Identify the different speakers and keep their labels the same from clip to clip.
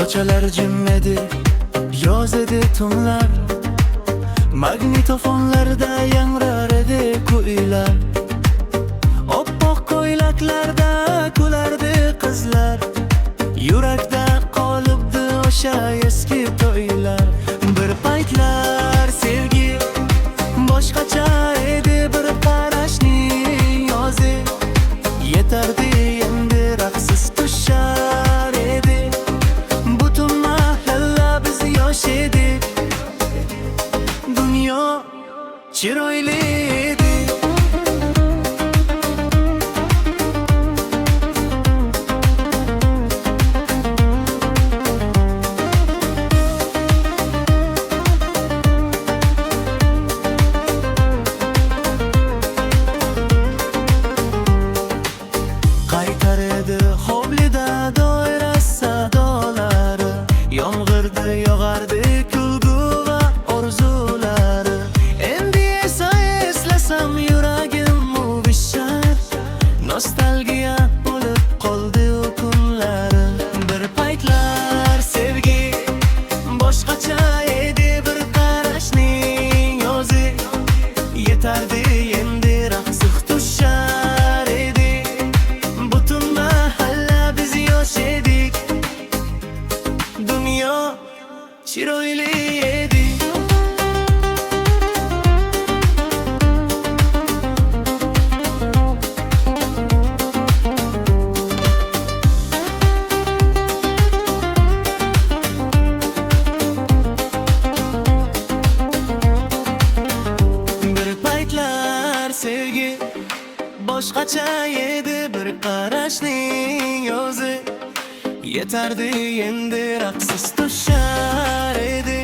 Speaker 1: Ko'chalar jim edi, yoz edi tunlar, magnitofonlarda yangrar edi kuylar. Oppoq ko'ylaklarda kulardi qizlar, yurakda qolibdi o'sha eski to'ylar. Bir paytlar sevgi boshqacha edi, bir qarashning yozi yetardi, endi raqsiz tushar edi. Butun mahalla biz yosh edik, dunyo chiroyli edi. Qaytar edi hovlida doira sadolari, yomg'irda yog'ardi kulgu va orzulari. Endi esa eslasam yuragim uvishar, nostalgiya bo'lib qoldi u kunlari. Bir paytlar sevgi boshqacha edi, bir qarashning yozi yetardi, endi raqsiz tushar edi. Butun mahalla biz yosh edik, dunyo chiroyli edi. Bir paytlar sevgi boshqacha edi, bir qarashning yozi yetardi, endi raqsiz tushar edi.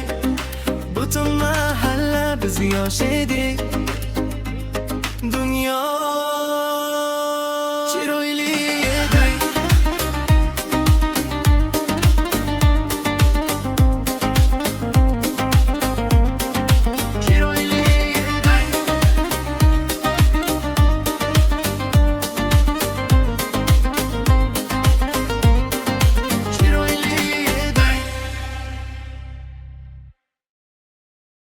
Speaker 1: Butun mahalla biz yosh edik,